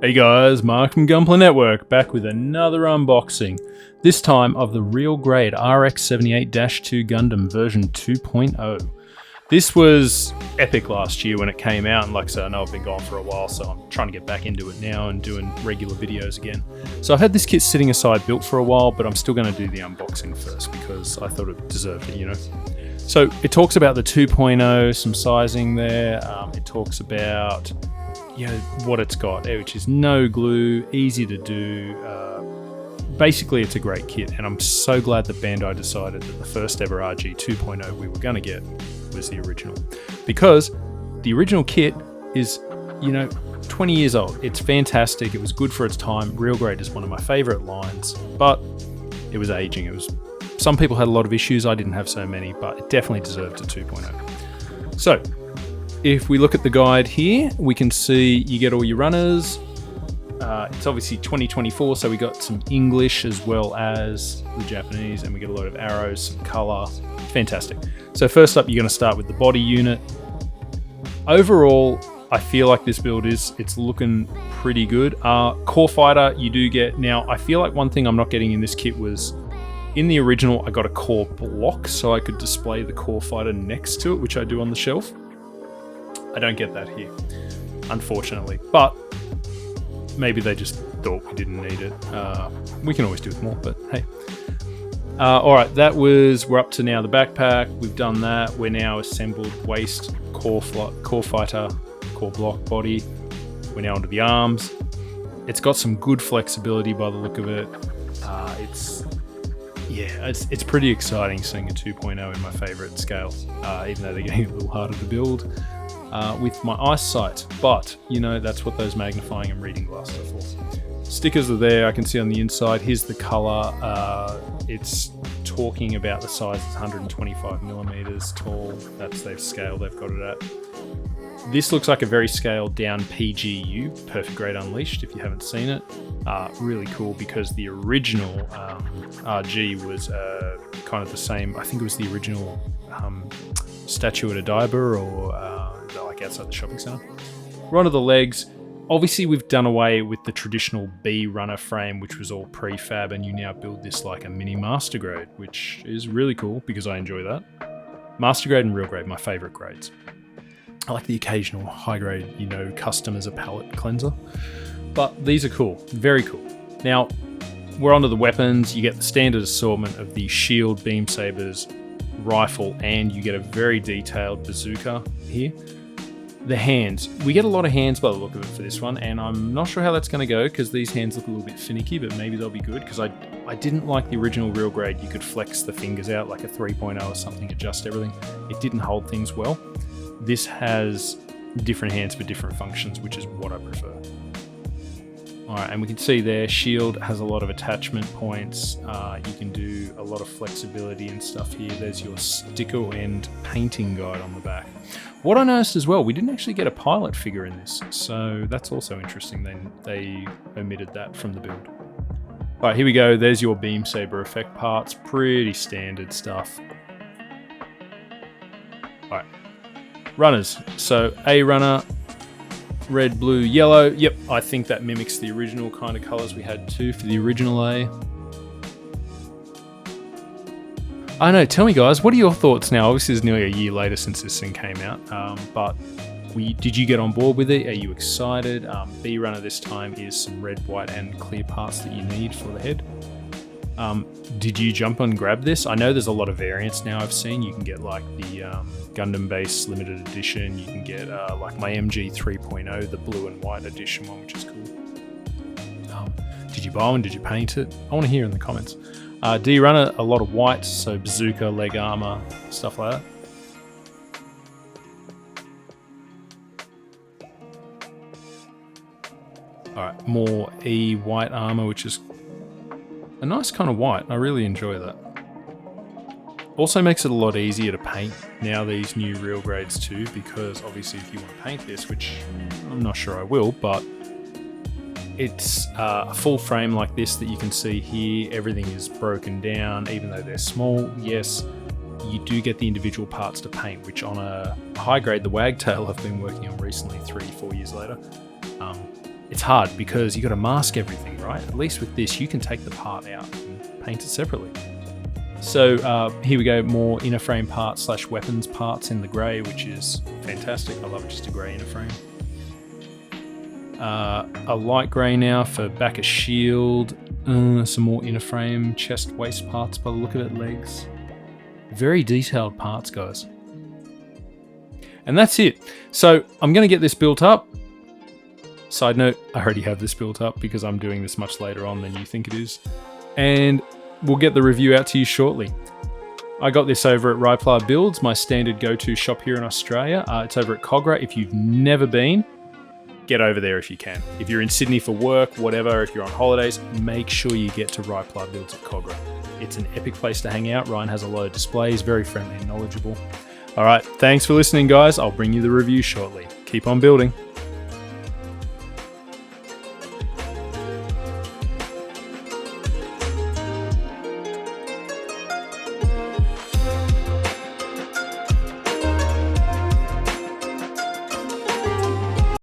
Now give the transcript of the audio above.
Hey guys, Mark from Gunpla Network, back with another unboxing, this time of the real grade RX-78-2 Gundam version 2.0. This was epic last year when it came out, and like I said, I know I've been gone for a while, so I'm trying to get back into it now and doing regular videos again. So I've had this kit sitting aside built for a while, but I'm still going to do the unboxing first because I thought it deserved it, you know. So it talks about the 2.0, some sizing there, it talks about what it's got, which is no glue, easy to do. Basically, it's a great kit, and I'm so glad that Bandai decided that the first ever RG 2.0 we were going to get was the original, because the original kit is 20 years old. It's fantastic. It was good for its time. Real grade is one of my favorite lines, but it was aging. Some people had a lot of issues. I didn't have so many, but it definitely deserved a 2.0. So if we look at the guide here, we can see you get all your runners. It's obviously 2024, so we got some English as well as the Japanese, and we get a lot of arrows, some color. Fantastic. So first up, you're going to start with the body unit. Overall, I feel like this build it's looking pretty good. Core fighter, you do get. Now, I feel like one thing I'm not getting in this kit was, in the original, I got a core block, so I could display the core fighter next to it, which I do on the shelf. I don't get that here, unfortunately, but maybe they just thought we didn't need it. We can always do with more, but hey. All right, we're up to now the backpack. We've done that. We're now assembled waist, core fighter, core block, body. We're now onto the arms. It's got some good flexibility by the look of it. It's pretty exciting seeing a 2.0 in my favorite scale, even though they're getting a little harder to build. With my eyesight, but that's what those magnifying and reading glasses are for. Stickers are there. I can see on the inside. Here's the color. It's talking about the size is 125 millimeters tall. That's they've got it at. This looks like a very scaled down PGU, Perfect Grade Unleashed, if you haven't seen it. Really cool, because the original RG was kind of the same. I think it was the original statue at Odaiba, or like outside the shopping center. We're onto the legs. Obviously, we've done away with the traditional B runner frame, which was all prefab, and you now build this like a mini master grade, which is really cool because I enjoy that. Master grade and real grade, my favorite grades. I like the occasional high grade, custom as a palette cleanser, but these are cool, very cool. Now, we're onto the weapons. You get the standard assortment of the shield, beam sabers, rifle, and you get a very detailed bazooka here. The hands, we get a lot of hands by the look of it for this one, and I'm not sure how that's going to go because these hands look a little bit finicky, but maybe they'll be good, because I didn't like the original real grade. You could flex the fingers out like a 3.0 or something, adjust everything. It didn't hold things well. This has different hands for different functions, which is what I prefer. Alright, and we can see there, shield has a lot of attachment points. You can do a lot of flexibility and stuff here. There's your sticker and painting guide on the back. What I noticed as well, we didn't actually get a pilot figure in this, so that's also interesting. They omitted that from the build. Alright, here we go. There's your beam saber effect parts. Pretty standard stuff. Alright, runners. So A runner, red, blue, yellow. Yep, I think that mimics the original kind of colors we had too for the original A. I know, tell me guys, what are your thoughts now? Obviously it's nearly a year later since this thing came out, but did you get on board with it? Are you excited? B runner this time is some red, white and clear parts that you need for the head. Did you jump and grab this? I know there's a lot of variants now I've seen. You can get like the Gundam base limited edition. You can get like my MG 3.0, the blue and white edition one, which is cool. Did you buy one? Did you paint it? I want to hear in the comments. D runner, a lot of white, so bazooka, leg armor, stuff like that. Alright, more E white armor, which is a nice kind of white. I really enjoy that. Also makes it a lot easier to paint now, these new real grades too, because obviously if you want to paint this, which I'm not sure I will, but it's a full frame like this that you can see here. Everything is broken down, even though they're small. Yes, you do get the individual parts to paint, which on a high grade, the Wagtail I've been working on recently, 3-4 years later, it's hard because you got to mask everything, right? At least with this, you can take the part out and paint it separately. So here we go, more inner frame parts / weapons parts in the grey, which is fantastic. I love just a grey inner frame. A light grey now for back of shield. Some more inner frame, chest, waist parts by the look of it, legs. Very detailed parts, guys. And that's it. So I'm going to get this built up. Side note, I already have this built up because I'm doing this much later on than you think it is. And we'll get the review out to you shortly. I got this over at Gunpla Builds, my standard go-to shop here in Australia. It's over at Cogra. If you've never been, get over there if you can. If you're in Sydney for work, whatever, if you're on holidays, make sure you get to Gunpla Builds at Cogra. It's an epic place to hang out. Ryan has a lot of displays, very friendly and knowledgeable. All right, thanks for listening, guys. I'll bring you the review shortly. Keep on building.